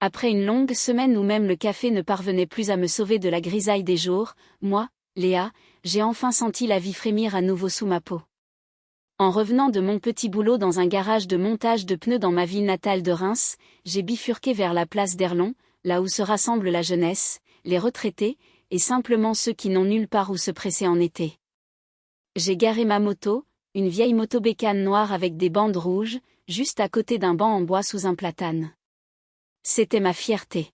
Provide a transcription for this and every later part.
Après une longue semaine où même le café ne parvenait plus à me sauver de la grisaille des jours, moi, Léa, j'ai enfin senti la vie frémir à nouveau sous ma peau. En revenant de mon petit boulot dans un garage de montage de pneus dans ma ville natale de Reims, j'ai bifurqué vers la place d'Erlon, là où se rassemble la jeunesse, les retraités, et simplement ceux qui n'ont nulle part où se presser en été. J'ai garé ma moto, une vieille moto bécane noire avec des bandes rouges, juste à côté d'un banc en bois sous un platane. C'était ma fierté.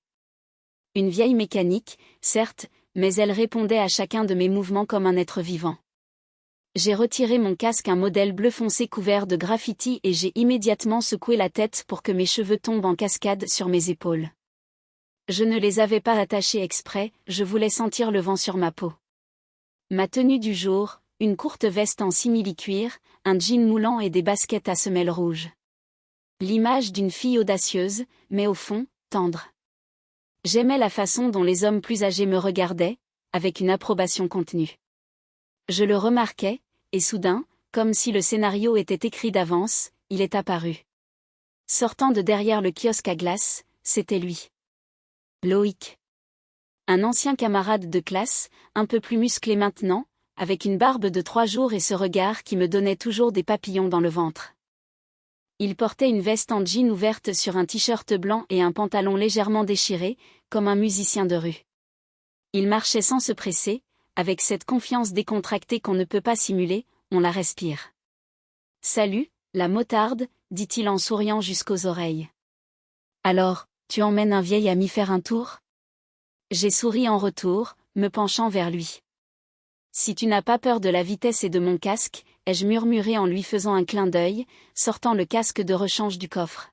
Une vieille mécanique, certes, mais elle répondait à chacun de mes mouvements comme un être vivant. J'ai retiré mon casque, un modèle bleu foncé couvert de graffitis, et j'ai immédiatement secoué la tête pour que mes cheveux tombent en cascade sur mes épaules. Je ne les avais pas attachés exprès, je voulais sentir le vent sur ma peau. Ma tenue du jour, une courte veste en simili-cuir, un jean moulant et des baskets à semelles rouges. L'image d'une fille audacieuse, mais au fond, tendre. J'aimais la façon dont les hommes plus âgés me regardaient, avec une approbation contenue. Je le remarquais, et soudain, comme si le scénario était écrit d'avance, il est apparu. Sortant de derrière le kiosque à glace, c'était lui. Loïc. Un ancien camarade de classe, un peu plus musclé maintenant, avec une barbe de 3 jours et ce regard qui me donnait toujours des papillons dans le ventre. Il portait une veste en jean ouverte sur un t-shirt blanc et un pantalon légèrement déchiré, comme un musicien de rue. Il marchait sans se presser, avec cette confiance décontractée qu'on ne peut pas simuler, on la respire. « Salut, la motarde », dit-il en souriant jusqu'aux oreilles. « Alors, tu emmènes un vieil ami faire un tour ?» J'ai souri en retour, me penchant vers lui. « Si tu n'as pas peur de la vitesse et de mon casque », ai-je murmuré en lui faisant un clin d'œil, sortant le casque de rechange du coffre.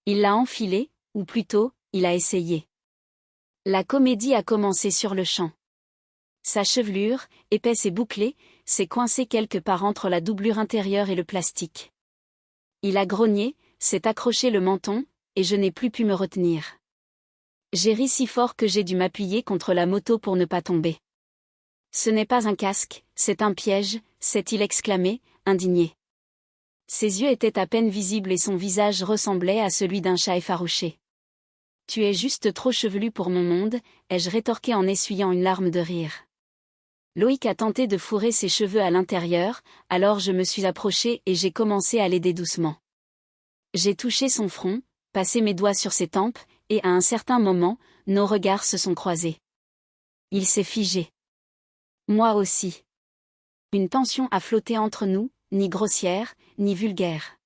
Il l'a enfilé, ou plutôt, il a essayé. La comédie a commencé sur le champ. Sa chevelure, épaisse et bouclée, s'est coincée quelque part entre la doublure intérieure et le plastique. Il a grogné, s'est accroché le menton, et je n'ai plus pu me retenir. J'ai ri si fort que j'ai dû m'appuyer contre la moto pour ne pas tomber. « Ce n'est pas un casque, c'est un piège », s'est-il exclamé, indigné. Ses yeux étaient à peine visibles et son visage ressemblait à celui d'un chat effarouché. « Tu es juste trop chevelu pour mon monde », ai-je rétorqué en essuyant une larme de rire. Loïc a tenté de fourrer ses cheveux à l'intérieur, alors je me suis approchée et j'ai commencé à l'aider doucement. J'ai touché son front, passé mes doigts sur ses tempes, et à un certain moment, nos regards se sont croisés. Il s'est figé. Moi aussi. Une tension a flotté entre nous, ni grossière, ni vulgaire.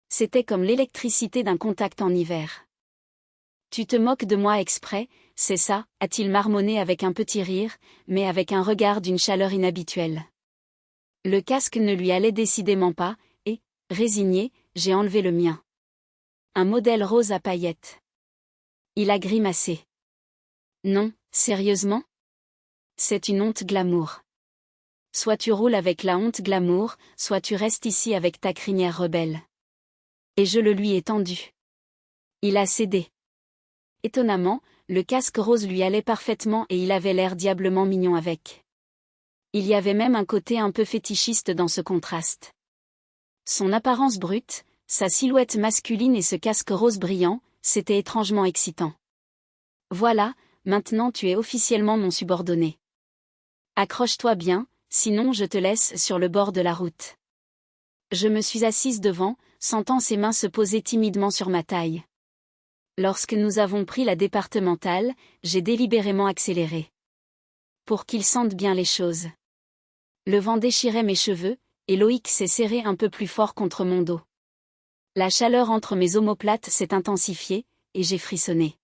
C'était comme l'électricité d'un contact en hiver. « Tu te moques de moi exprès, c'est ça », a-t-il marmonné avec un petit rire, mais avec un regard d'une chaleur inhabituelle. Le casque ne lui allait décidément pas, et, résigné, j'ai enlevé le mien. Un modèle rose à paillettes. Il a grimacé. « Non, sérieusement ? C'est une honte glamour. Soit tu roules avec la honte glamour, soit tu restes ici avec ta crinière rebelle. » Et je le lui ai tendu. Il a cédé. Étonnamment, le casque rose lui allait parfaitement et il avait l'air diablement mignon avec. Il y avait même un côté un peu fétichiste dans ce contraste. Son apparence brute, sa silhouette masculine et ce casque rose brillant, c'était étrangement excitant. « Voilà, maintenant tu es officiellement mon subordonné. Accroche-toi bien, sinon je te laisse sur le bord de la route. » Je me suis assise devant, sentant ses mains se poser timidement sur ma taille. Lorsque nous avons pris la départementale, j'ai délibérément accéléré. Pour qu'il sente bien les choses. Le vent déchirait mes cheveux, et Loïc s'est serré un peu plus fort contre mon dos. La chaleur entre mes omoplates s'est intensifiée, et j'ai frissonné.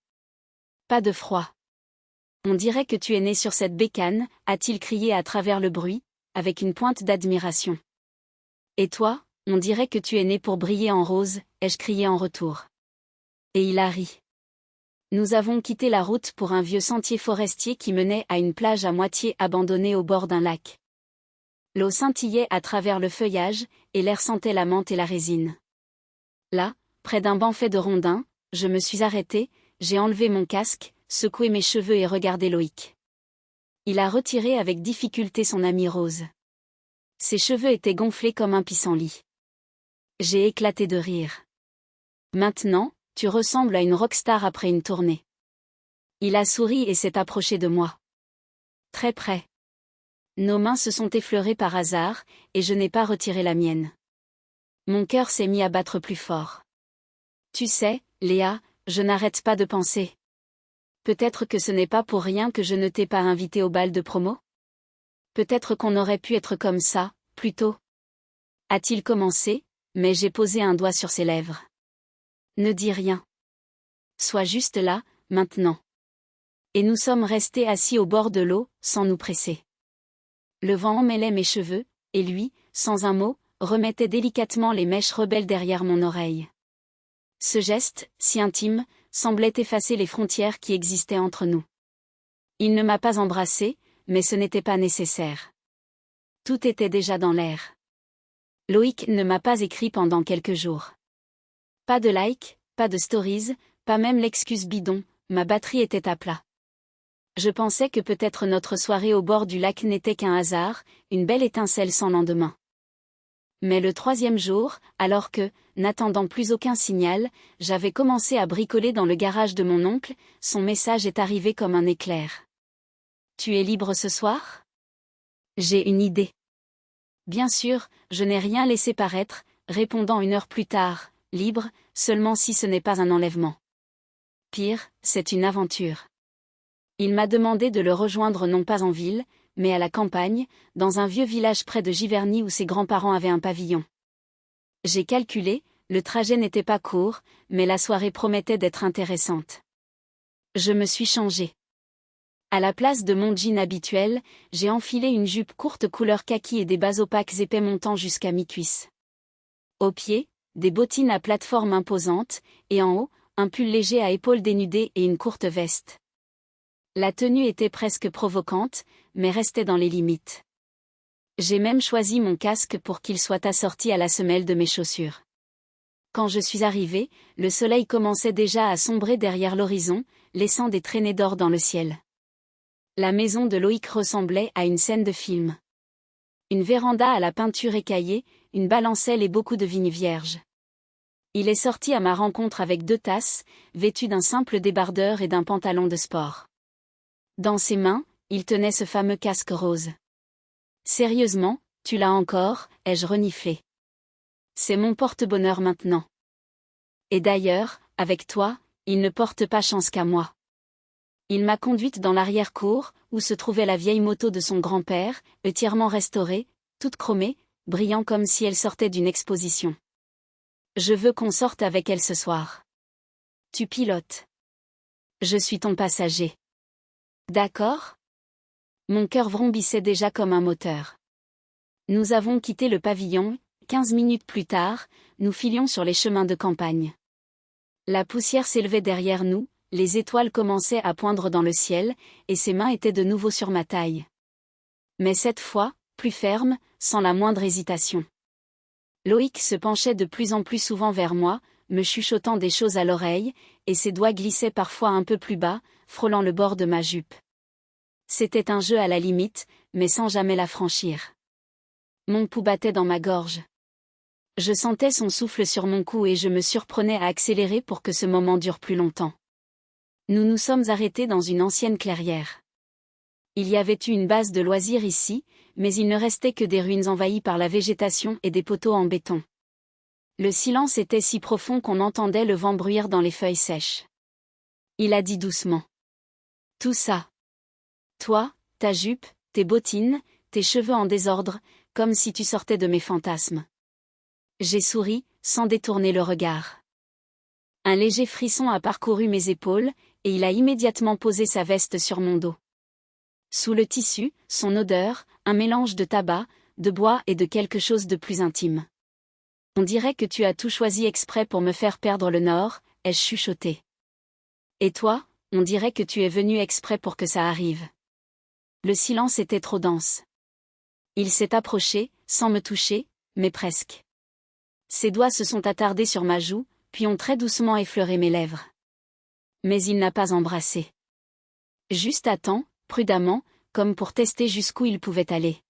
Pas de froid. « On dirait que tu es né sur cette bécane », a-t-il crié à travers le bruit, avec une pointe d'admiration. « Et toi, on dirait que tu es né pour briller en rose », ai-je crié en retour. Et il a ri. Nous avons quitté la route pour un vieux sentier forestier qui menait à une plage à moitié abandonnée au bord d'un lac. L'eau scintillait à travers le feuillage, et l'air sentait la menthe et la résine. Là, près d'un banc fait de rondins, je me suis arrêtée, j'ai enlevé mon casque, secoué mes cheveux et regardé Loïc. Il a retiré avec difficulté son ami rose. Ses cheveux étaient gonflés comme un pissenlit. J'ai éclaté de rire. « Maintenant, Tu ressembles à une rockstar après une tournée. Il a souri et s'est approché de moi. Très près. Nos mains se sont effleurées par hasard, et je n'ai pas retiré la mienne. Mon cœur s'est mis à battre plus fort. Tu sais, Léa, je n'arrête pas de penser. Peut-être que ce n'est pas pour rien que je ne t'ai pas invité au bal de promo? Peut-être qu'on aurait pu être comme ça, plus tôt. A-t-il commencé, mais j'ai posé un doigt sur ses lèvres. Ne dis rien. Sois juste là, maintenant. Et nous sommes restés assis au bord de l'eau, sans nous presser. Le vent emmêlait mes cheveux, et lui, sans un mot, remettait délicatement les mèches rebelles derrière mon oreille. Ce geste, si intime, semblait effacer les frontières qui existaient entre nous. Il ne m'a pas embrassée, mais ce n'était pas nécessaire. Tout était déjà dans l'air. Loïc ne m'a pas écrit pendant quelques jours. Pas de like, pas de stories, pas même l'excuse bidon, ma batterie était à plat. Je pensais que peut-être notre soirée au bord du lac n'était qu'un hasard, une belle étincelle sans lendemain. Mais le 3e jour, alors que, n'attendant plus aucun signal, j'avais commencé à bricoler dans le garage de mon oncle, son message est arrivé comme un éclair. Tu es libre ce soir? J'ai une idée. Bien sûr, je n'ai rien laissé paraître, répondant 1 heure plus tard, libre, seulement si ce n'est pas un enlèvement. Pire, c'est une aventure. Il m'a demandé de le rejoindre non pas en ville, mais à la campagne, dans un vieux village près de Giverny où ses grands-parents avaient un pavillon. J'ai calculé, le trajet n'était pas court, mais la soirée promettait d'être intéressante. Je me suis changée. À la place de mon jean habituel, j'ai enfilé une jupe courte couleur kaki et des bas opaques épais montant jusqu'à mi-cuisse. Aux pieds, des bottines à plateforme imposante, et en haut, un pull léger à épaules dénudées et une courte veste. La tenue était presque provocante, mais restait dans les limites. J'ai même choisi mon casque pour qu'il soit assorti à la semelle de mes chaussures. Quand je suis arrivée, le soleil commençait déjà à sombrer derrière l'horizon, laissant des traînées d'or dans le ciel. La maison de Loïc ressemblait à une scène de film. Une véranda à la peinture écaillée, une balancelle et beaucoup de vignes vierges. Il est sorti à ma rencontre avec 2 tasses, vêtu d'un simple débardeur et d'un pantalon de sport. Dans ses mains, il tenait ce fameux casque rose. Sérieusement, tu l'as encore, ai-je reniflé. C'est mon porte-bonheur maintenant. Et d'ailleurs, avec toi, il ne porte pas chance qu'à moi. Il m'a conduite dans l'arrière-cour, où se trouvait la vieille moto de son grand-père, entièrement restaurée, toute chromée, brillant comme si elle sortait d'une exposition. Je veux qu'on sorte avec elle ce soir. Tu pilotes. Je suis ton passager. D'accord? Mon cœur vrombissait déjà comme un moteur. Nous avons quitté le pavillon, 15 minutes plus tard, nous filions sur les chemins de campagne. La poussière s'élevait derrière nous, les étoiles commençaient à poindre dans le ciel, et ses mains étaient de nouveau sur ma taille. Mais cette fois, plus ferme, sans la moindre hésitation. Loïc se penchait de plus en plus souvent vers moi, me chuchotant des choses à l'oreille, et ses doigts glissaient parfois un peu plus bas, frôlant le bord de ma jupe. C'était un jeu à la limite, mais sans jamais la franchir. Mon pouls battait dans ma gorge. Je sentais son souffle sur mon cou et je me surprenais à accélérer pour que ce moment dure plus longtemps. Nous nous sommes arrêtés dans une ancienne clairière. Il y avait eu une base de loisirs ici, mais il ne restait que des ruines envahies par la végétation et des poteaux en béton. Le silence était si profond qu'on entendait le vent bruire dans les feuilles sèches. Il a dit doucement. Tout ça. Toi, ta jupe, tes bottines, tes cheveux en désordre, comme si tu sortais de mes fantasmes. J'ai souri, sans détourner le regard. Un léger frisson a parcouru mes épaules, et il a immédiatement posé sa veste sur mon dos. Sous le tissu, son odeur, un mélange de tabac, de bois et de quelque chose de plus intime. On dirait que tu as tout choisi exprès pour me faire perdre le nord, ai-je chuchoté. Et toi, on dirait que tu es venu exprès pour que ça arrive. Le silence était trop dense. Il s'est approché, sans me toucher, mais presque. Ses doigts se sont attardés sur ma joue, puis ont très doucement effleuré mes lèvres. Mais il n'a pas embrassé. Juste à temps, prudemment, comme pour tester jusqu'où il pouvait aller.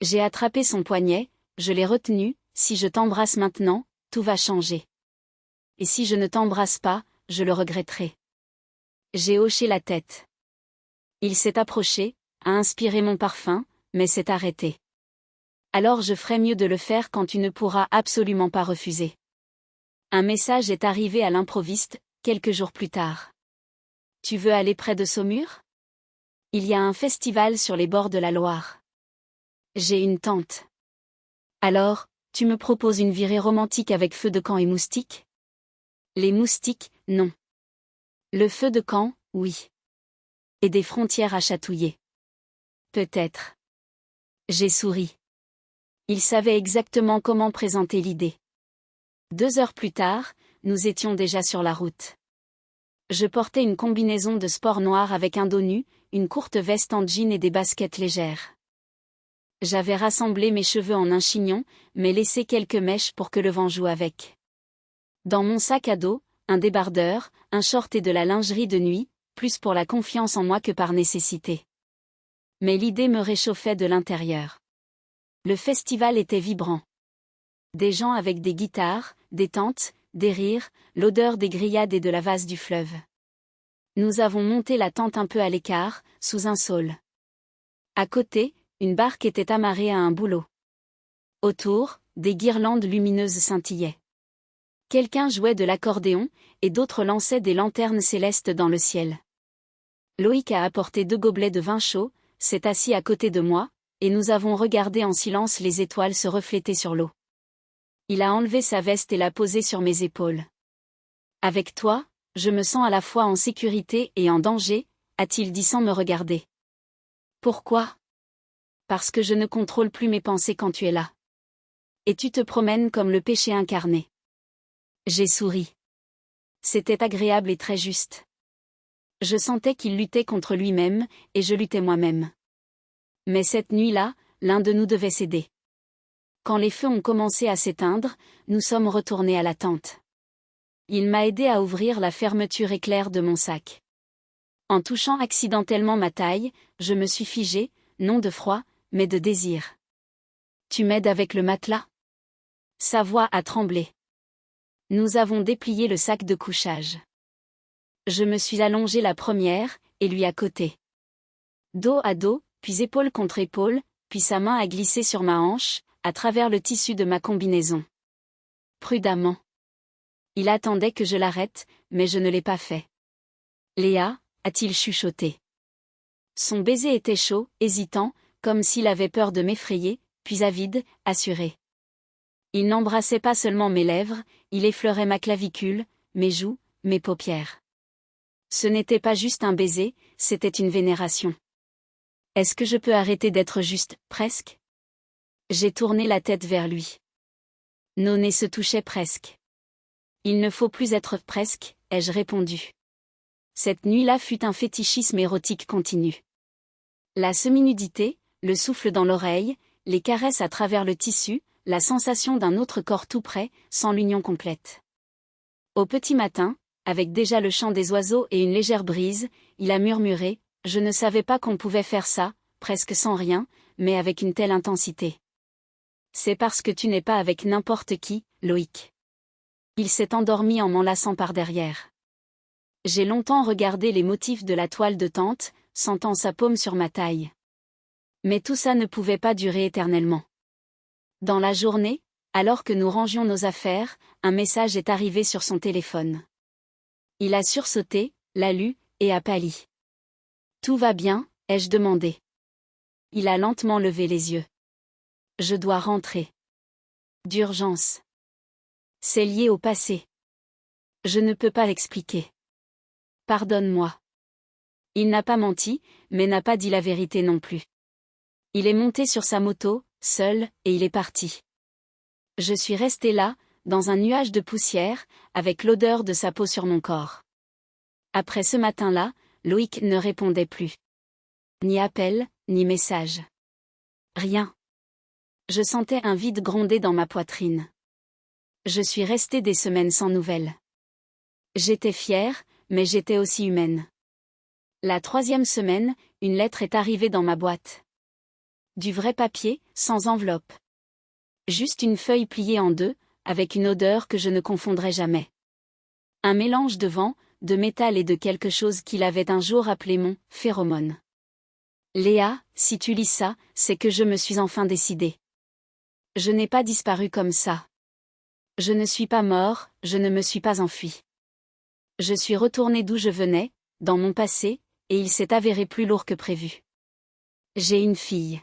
J'ai attrapé son poignet, je l'ai retenu, si je t'embrasse maintenant, tout va changer. et si je ne t'embrasse pas, je le regretterai. J'ai hoché la tête. Il s'est approché, a inspiré mon parfum, mais s'est arrêté. Alors je ferai mieux de le faire quand tu ne pourras absolument pas refuser. Un message est arrivé à l'improviste, quelques jours plus tard. Tu veux aller près de Saumur? Il y a un festival sur les bords de la Loire. J'ai une tante. Alors, tu me proposes une virée romantique avec feu de camp et moustiques? Les moustiques, non. Le feu de camp, oui. Et des frontières à chatouiller. Peut-être. J'ai souri. Il savait exactement comment présenter l'idée. 2 heures plus tard, nous étions déjà sur la route. Je portais une combinaison de sport noir avec un dos nu, une courte veste en jean et des baskets légères. J'avais rassemblé mes cheveux en un chignon, mais laissé quelques mèches pour que le vent joue avec. Dans mon sac à dos, un débardeur, un short et de la lingerie de nuit, plus pour la confiance en moi que par nécessité. Mais l'idée me réchauffait de l'intérieur. Le festival était vibrant. Des gens avec des guitares, des tentes, des rires, l'odeur des grillades et de la vase du fleuve. Nous avons monté la tente un peu à l'écart, sous un saule. À côté, une barque était amarrée à un bouleau. Autour, des guirlandes lumineuses scintillaient. Quelqu'un jouait de l'accordéon, et d'autres lançaient des lanternes célestes dans le ciel. Loïc a apporté 2 gobelets de vin chaud, s'est assis à côté de moi, et nous avons regardé en silence les étoiles se refléter sur l'eau. Il a enlevé sa veste et l'a posée sur mes épaules. Avec toi, je me sens à la fois en sécurité et en danger, a-t-il dit sans me regarder. Pourquoi? Parce que je ne contrôle plus mes pensées quand tu es là. Et tu te promènes comme le péché incarné. J'ai souri. C'était agréable et très juste. Je sentais qu'il luttait contre lui-même, et je luttais moi-même. Mais cette nuit-là, l'un de nous devait céder. Quand les feux ont commencé à s'éteindre, nous sommes retournés à la tente. Il m'a aidé à ouvrir la fermeture éclair de mon sac. En touchant accidentellement ma taille, je me suis figée, non de froid, mais de désir. Tu m'aides avec le matelas? Sa voix a tremblé. Nous avons déplié le sac de couchage. Je me suis allongée la première, et lui à côté. Dos à dos, puis épaule contre épaule, puis sa main a glissé sur ma hanche, à travers le tissu de ma combinaison. Prudemment. Il attendait que je l'arrête, mais je ne l'ai pas fait. Léa, a-t-il chuchoté. Son baiser était chaud, hésitant, comme s'il avait peur de m'effrayer, puis avide, assuré. Il n'embrassait pas seulement mes lèvres, il effleurait ma clavicule, mes joues, mes paupières. Ce n'était pas juste un baiser, c'était une vénération. Est-ce que je peux arrêter d'être juste, presque? J'ai tourné la tête vers lui. Nos nez se touchaient presque. Il ne faut plus être presque, ai-je répondu. Cette nuit-là fut un fétichisme érotique continu. La semi-nudité, le souffle dans l'oreille, les caresses à travers le tissu, la sensation d'un autre corps tout près, sans l'union complète. Au petit matin, avec déjà le chant des oiseaux et une légère brise, il a murmuré, « Je ne savais pas qu'on pouvait faire ça, presque sans rien, mais avec une telle intensité. » C'est parce que tu n'es pas avec n'importe qui, Loïc. Il s'est endormi en m'enlaçant par derrière. J'ai longtemps regardé les motifs de la toile de tente, sentant sa paume sur ma taille. Mais tout ça ne pouvait pas durer éternellement. Dans la journée, alors que nous rangions nos affaires, un message est arrivé sur son téléphone. Il a sursauté, l'a lu, et a pâli. « Tout va bien ?» ai-je demandé. Il a lentement levé les yeux. « Je dois rentrer. » D'urgence. C'est lié au passé. Je ne peux pas l'expliquer. Pardonne-moi. Il n'a pas menti, mais n'a pas dit la vérité non plus. Il est monté sur sa moto, seul, et il est parti. Je suis restée là, dans un nuage de poussière, avec l'odeur de sa peau sur mon corps. Après ce matin-là, Loïc ne répondait plus. Ni appel, ni message. Rien. Je sentais un vide gronder dans ma poitrine. Je suis restée des semaines sans nouvelles. J'étais fière, mais j'étais aussi humaine. La 3e semaine, une lettre est arrivée dans ma boîte. Du vrai papier, sans enveloppe. Juste une feuille pliée en 2, avec une odeur que je ne confondrai jamais. Un mélange de vent, de métal et de quelque chose qu'il avait un jour appelé mon phéromone. Léa, si tu lis ça, c'est que je me suis enfin décidée. Je n'ai pas disparu comme ça. Je ne suis pas mort, je ne me suis pas enfui. Je suis retourné d'où je venais, dans mon passé, et il s'est avéré plus lourd que prévu. J'ai une fille.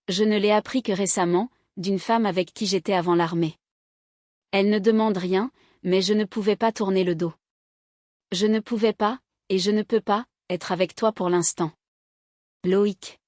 Je ne l'ai appris que récemment, d'une femme avec qui j'étais avant l'armée. Elle ne demande rien, mais je ne pouvais pas tourner le dos. Je ne pouvais pas, et je ne peux pas, être avec toi pour l'instant. Loïc.